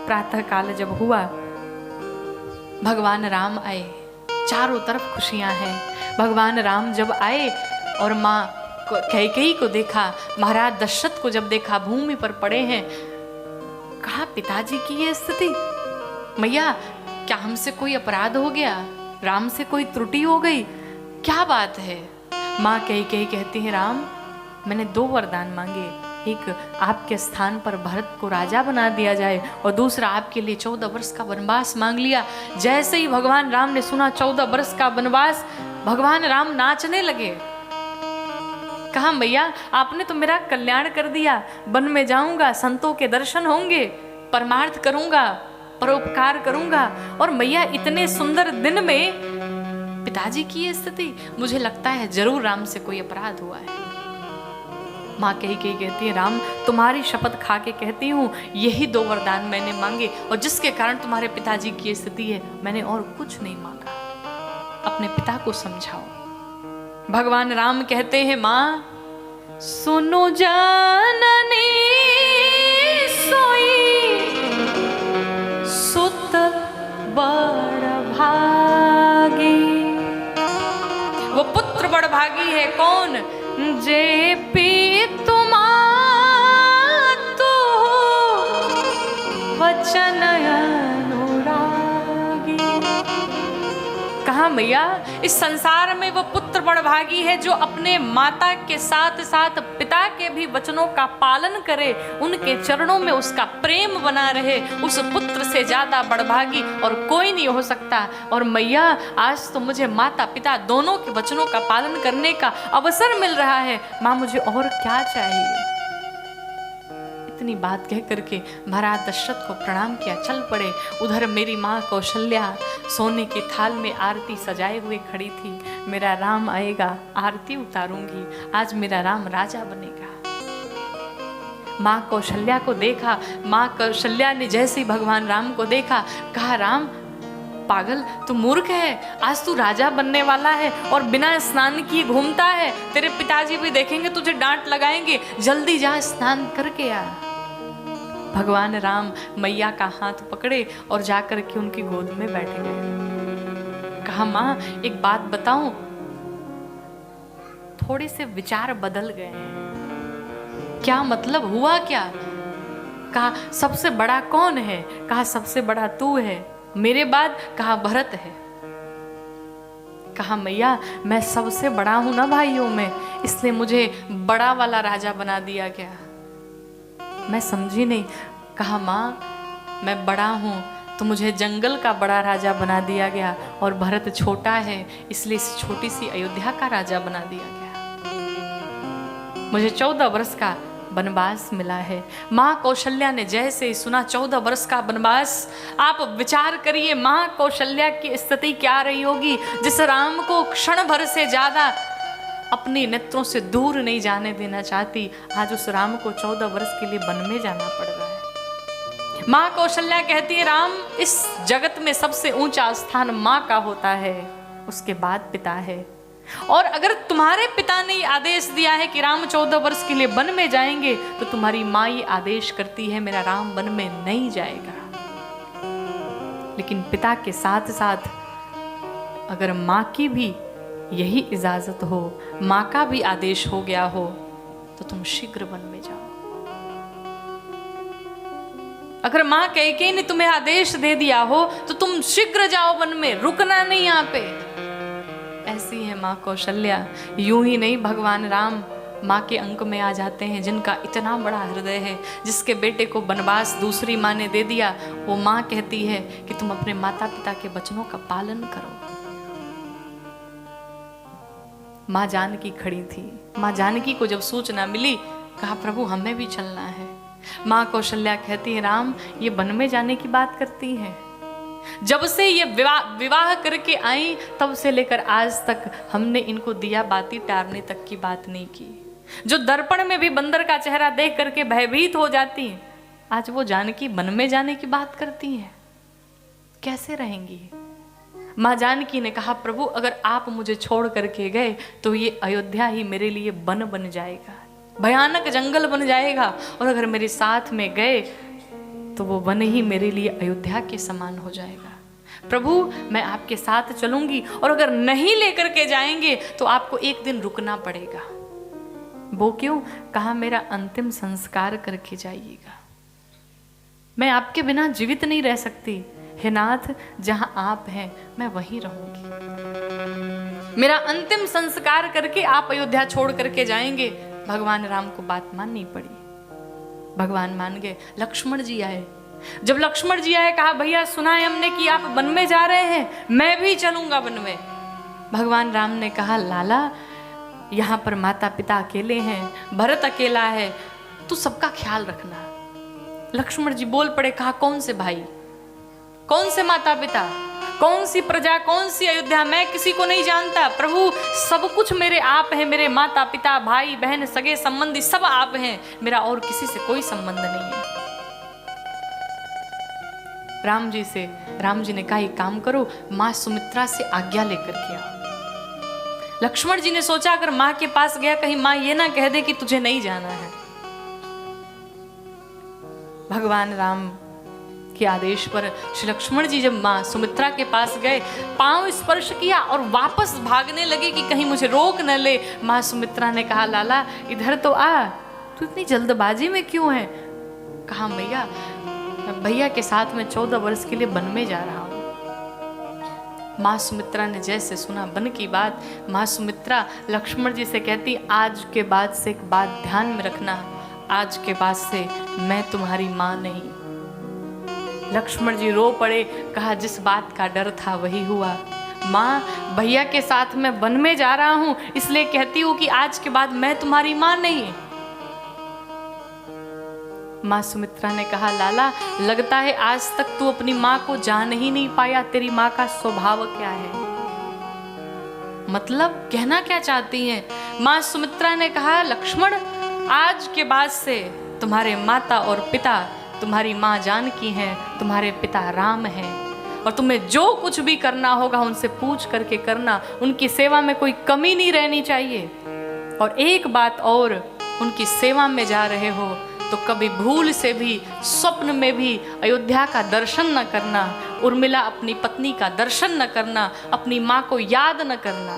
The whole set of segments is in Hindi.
प्रातः काल जब हुआ, भगवान राम आए, चारों तरफ खुशियां हैं। भगवान राम जब आए और माँ कैकेयी को देखा, महाराज दशरथ को जब देखा भूमि पर पड़े हैं, कहा पिताजी की ये स्थिति, मैया क्या हमसे कोई अपराध हो गया, राम से कोई त्रुटि हो गई, क्या बात है। माँ कैकेयी कहती है राम मैंने 2 वरदान मांगे, एक आपके स्थान पर भरत को राजा बना दिया जाए और दूसरा आपके लिए 14 वर्ष का वनवास मांग लिया। जैसे ही भगवान राम ने सुना 14 वर्ष का वनवास, भगवान राम नाचने लगे। कहा मैया आपने तो मेरा कल्याण कर दिया, वन में जाऊंगा, संतों के दर्शन होंगे, परमार्थ करूंगा, परोपकार करूंगा, और मैया इतने सुंदर दिन में पिताजी की ये स्थिति, मुझे लगता है जरूर राम से कोई अपराध हुआ है। माँ कैकेयी कहती है राम तुम्हारी शपथ खा के कहती हूँ यही 2 वरदान मैंने मांगे और जिसके कारण तुम्हारे पिताजी की स्थिति है, मैंने और कुछ नहीं मांगा, अपने पिता को समझाओ। भगवान राम कहते हैं माँ सुनो जननी सोई सुत बड़ भागी। वो पुत्र बड़ भागी है कौन, जे पी तुमा तो वचन अनुरागी। कहा मैया इस संसार में वो पुत्र बड़ भागी है जो अपने माता के साथ साथ पिता के भी वचनों का पालन करे, उनके चरणों में उसका प्रेम बना रहे, उस पुत्र से ज्यादा बड़भागी और कोई नहीं हो सकता। और मैया आज तो मुझे माता पिता दोनों के वचनों का पालन करने का अवसर मिल रहा है, माँ मुझे और क्या चाहिए। इतनी बात कह करके महाराज दशरथ को प्रणाम किया, चल पड़े। उधर मेरी माँ कौशल्या सोने की थाल में आरती सजाए हुए खड़ी थी, मेरा राम आएगा आरती उतारूंगी, आज मेरा राम राजा बनेगा। माँ कौशल्या को देखा, माँ कौशल्या ने जैसे ही भगवान राम को देखा, कहा राम पागल तू मूर्ख है, आज तू राजा बनने वाला है और बिना स्नान किए घूमता है, तेरे पिताजी भी देखेंगे तुझे डांट लगाएंगे, जल्दी जा स्नान करके आ। भगवान राम मैया का हाथ पकड़े और जाकर के उनकी गोद में बैठ गए। कहा माँ एक बात बताऊं, थोड़े से विचार बदल गए हैं। क्या मतलब, हुआ क्या? कहा सबसे बड़ा कौन है? कहा सबसे बड़ा तू है, मेरे बाद कहा भरत है। कहा मैया मैं सबसे बड़ा हूं ना भाइयों में, इसलिए मुझे बड़ा वाला राजा बना दिया गया। मैं समझी नहीं। कहा माँ मैं बड़ा हूं तो मुझे जंगल का बड़ा राजा बना दिया गया और भरत छोटा है इसलिए इस छोटी सी अयोध्या का राजा बना दिया गया। मुझे 14 वर्ष का वनवास मिला है। माँ कौशल्या ने जैसे ही सुना 14 वर्ष का वनवास, आप विचार करिए माँ कौशल्या की स्थिति क्या रही होगी, जिस राम को क्षण भर से ज्यादा अपने नेत्रों से दूर नहीं जाने देना चाहती, आज उस राम को 14 वर्ष के लिए वन में जाना पड़ रहा है। माँ कौशल्या कहती है राम इस जगत में सबसे ऊंचा स्थान माँ का होता है, उसके बाद पिता है, और अगर तुम्हारे पिता ने आदेश दिया है कि राम 14 वर्ष के लिए वन में जाएंगे तो तुम्हारी माँ ये आदेश करती है मेरा राम वन में नहीं जाएगा। लेकिन पिता के साथ साथ अगर माँ की भी यही इजाजत हो, माँ का भी आदेश हो गया हो, तो तुम शीघ्र वन में जाओ। अगर माँ कैकेयी ने तुम्हें आदेश दे दिया हो तो तुम शीघ्र जाओ वन में, रुकना नहीं यहाँ पे। ऐसी है माँ कौशल्या। यूं ही नहीं भगवान राम माँ के अंक में आ जाते हैं, जिनका इतना बड़ा हृदय है, जिसके बेटे को वनवास दूसरी माँ ने दे दिया, वो माँ कहती है कि तुम अपने माता पिता के वचनों का पालन करो। माँ जानकी खड़ी थी। माँ जानकी को जब सूचना मिली, कहा प्रभु हमें भी चलना है। माँ कौशल्या कहती है राम ये वन में जाने की बात करती है, जब से ये विवाह करके आई तब से लेकर आज तक हमने इनको दिया बाती टारने तक की बात नहीं की। जो दर्पण में भी बंदर का चेहरा देख करके भयभीत हो जाती है, आज वो जानकी वन में जाने की बात करती है, कैसे रहेंगी? माँ जानकी ने कहा प्रभु अगर आप मुझे छोड़ करके गए तो ये अयोध्या ही मेरे लिए वन बन जाएगा, भयानक जंगल बन जाएगा, और अगर मेरे साथ में गए तो वो वन ही मेरे लिए अयोध्या के समान हो जाएगा। प्रभु मैं आपके साथ चलूंगी, और अगर नहीं लेकर के जाएंगे तो आपको एक दिन रुकना पड़ेगा। वो क्यों? कहा मेरा अंतिम संस्कार करके जाइएगा, मैं आपके बिना जीवित नहीं रह सकती। हे नाथ, जहां आप हैं मैं वहीं रहूंगी। मेरा अंतिम संस्कार करके आप अयोध्या छोड़ करके जाएंगे। भगवान राम को बात माननी पड़ी, भगवान मान गए। लक्ष्मण जी आए। जब लक्ष्मण जी आए, कहा भैया सुना है हमने कि आप वन में जा रहे हैं, मैं भी चलूंगा वन में। भगवान राम ने कहा लाला, यहाँ पर माता पिता अकेले हैं, भरत अकेला है, तू सबका ख्याल रखना। लक्ष्मण जी बोल पड़े, कहा कौन से भाई, कौन से माता पिता, कौन सी प्रजा, कौन सी अयोध्या, मैं किसी को नहीं जानता। प्रभु सब कुछ मेरे आप हैं, मेरे माता पिता भाई बहन सगे संबंधी सब आप हैं, मेरा और किसी से कोई संबंध नहीं है। राम जी ने कहा एक काम करो, माँ सुमित्रा से आज्ञा लेकर के आओ। लक्ष्मण जी ने सोचा अगर माँ के पास गया कहीं माँ ये ना कह दे कि तुझे नहीं जाना है। भगवान राम के आदेश पर श्री लक्ष्मण जी जब माँ सुमित्रा के पास गए, पांव स्पर्श किया और वापस भागने लगे कि कहीं मुझे रोक न ले। माँ सुमित्रा ने कहा लाला इधर तो आ, तू इतनी जल्दबाजी में क्यों है? कहा मैया, भैया के साथ में 14 वर्ष के लिए वन में जा रहा हूं। माँ सुमित्रा ने जैसे सुना वन की बात, माँ सुमित्रा लक्ष्मण जी से कहती, आज के बाद से एक बात ध्यान में रखना, आज के बाद से मैं तुम्हारी माँ नहीं। लक्ष्मण जी रो पड़े, कहा जिस बात का डर था वही हुआ। माँ भैया के साथ मैं वन में जा रहा हूं, इसलिए कहती हूं कि आज के बाद मैं तुम्हारी माँ नहीं। माँ सुमित्रा ने कहा लाला, लगता है आज तक तू अपनी माँ को जान ही नहीं पाया, तेरी माँ का स्वभाव क्या है। मतलब कहना क्या चाहती हैं? माँ सुमित्रा ने कहा लक्ष्मण, आज के बाद से तुम्हारे माता और पिता तुम्हारी माँ जानकी हैं, तुम्हारे पिता राम हैं, और तुम्हें जो कुछ भी करना होगा उनसे पूछ करके करना, उनकी सेवा में कोई कमी नहीं रहनी चाहिए। और एक बात और, उनकी सेवा में जा रहे हो तो कभी भूल से भी स्वप्न में भी अयोध्या का दर्शन न करना, उर्मिला अपनी पत्नी का दर्शन न करना, अपनी माँ को याद न करना।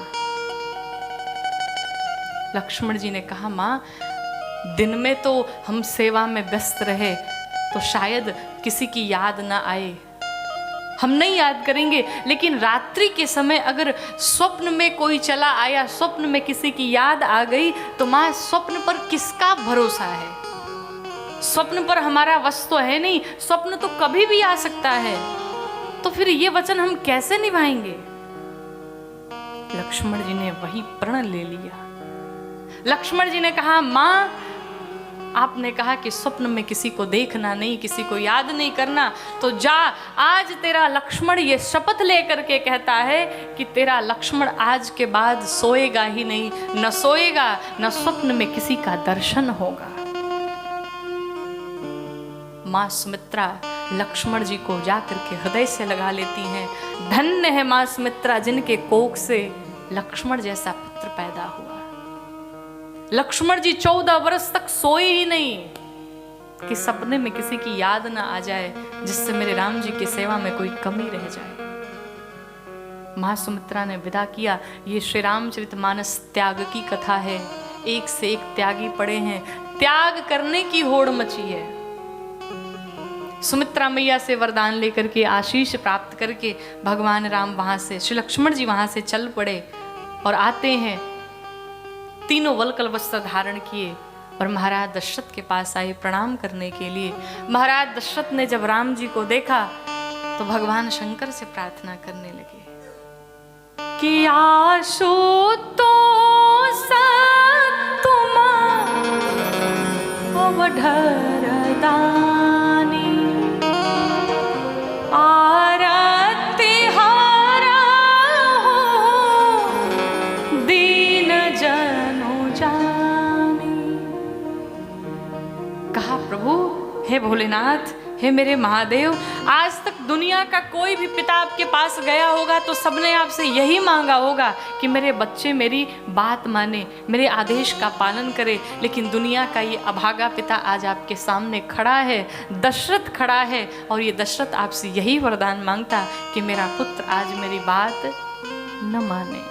लक्ष्मण जी ने कहा माँ, दिन में तो हम सेवा में व्यस्त रहे तो शायद किसी की याद ना आए, हम नहीं याद करेंगे, लेकिन रात्रि के समय अगर स्वप्न में कोई चला आया, स्वप्न में किसी की याद आ गई, तो माँ स्वप्न पर किसका भरोसा है? स्वप्न पर हमारा वश तो है नहीं, स्वप्न तो कभी भी आ सकता है, तो फिर ये वचन हम कैसे निभाएंगे? लक्ष्मण जी ने वही प्रण ले लिया। लक्ष्मण जी ने कहा माँ, आपने कहा कि स्वप्न में किसी को देखना नहीं, किसी को याद नहीं करना, तो जा, आज तेरा लक्ष्मण ये शपथ लेकर के कहता है कि तेरा लक्ष्मण आज के बाद सोएगा ही नहीं, न सोएगा न स्वप्न में किसी का दर्शन होगा। माँ सुमित्रा लक्ष्मण जी को जाकर के हृदय से लगा लेती हैं। धन्य है माँ सुमित्रा जिनके कोख से लक्ष्मण जैसा पुत्र पैदा हुआ। लक्ष्मण जी 14 वर्ष तक सोए ही नहीं कि सपने में किसी की याद ना आ जाए, जिससे मेरे राम जी की सेवा में कोई कमी रह जाए। माँ सुमित्रा ने विदा किया। ये श्री रामचरितमानस त्याग की कथा है। एक से एक त्यागी पड़े हैं, त्याग करने की होड़ मची है। सुमित्रा मैया से वरदान लेकर के, आशीष प्राप्त करके भगवान राम वहां से, श्री लक्ष्मण जी वहां से चल पड़े और आते हैं। तीनों वल्कल वस्त्र धारण किए और महाराज दशरथ के पास आए प्रणाम करने के लिए। महाराज दशरथ ने जब राम जी को देखा तो भगवान शंकर से प्रार्थना करने लगे कि आशुतोष तुम अवधर दानी, आरती हारा हो दीन जनो जानी। कहा प्रभु, हे भोलेनाथ, हे मेरे महादेव, आज तक दुनिया का कोई भी पिता आपके पास गया होगा तो सबने आपसे यही मांगा होगा कि मेरे बच्चे मेरी बात माने, मेरे आदेश का पालन करे। लेकिन दुनिया का ये अभागा पिता आज आपके सामने खड़ा है, दशरथ खड़ा है, और ये दशरथ आपसे यही वरदान मांगता कि मेरा पुत्र आज मेरी बात न माने।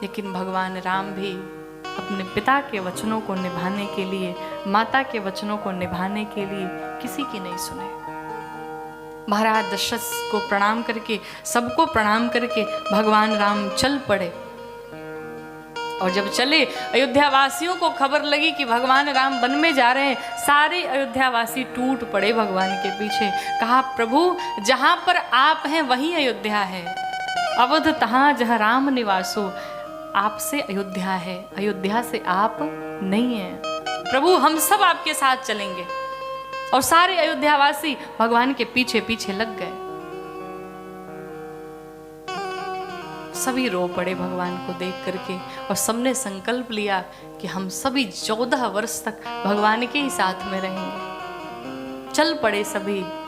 लेकिन भगवान राम भी अपने पिता के वचनों को निभाने के लिए, माता के वचनों को निभाने के लिए किसी की नहीं सुने। महाराज दशरथ को प्रणाम करके, सबको प्रणाम करके भगवान राम चल पड़े। और जब चले, अयोध्या वासियों को खबर लगी कि भगवान राम वन में जा रहे हैं। सारे अयोध्या वासी टूट पड़े भगवान के पीछे। कहा, प्रभु जहां पर आप हैं वहीं अयोध्या है, अवध तहां जहां राम निवासो। आपसे अयोध्या है, अयोध्या से आप नहीं हैं। प्रभु हम सब आपके साथ चलेंगे। और सारे अयोध्यावासी भगवान के पीछे पीछे लग गए। सभी रो पड़े भगवान को देख करके, और सबने संकल्प लिया कि हम सभी 14 वर्ष तक भगवान के ही साथ में रहेंगे। चल पड़े सभी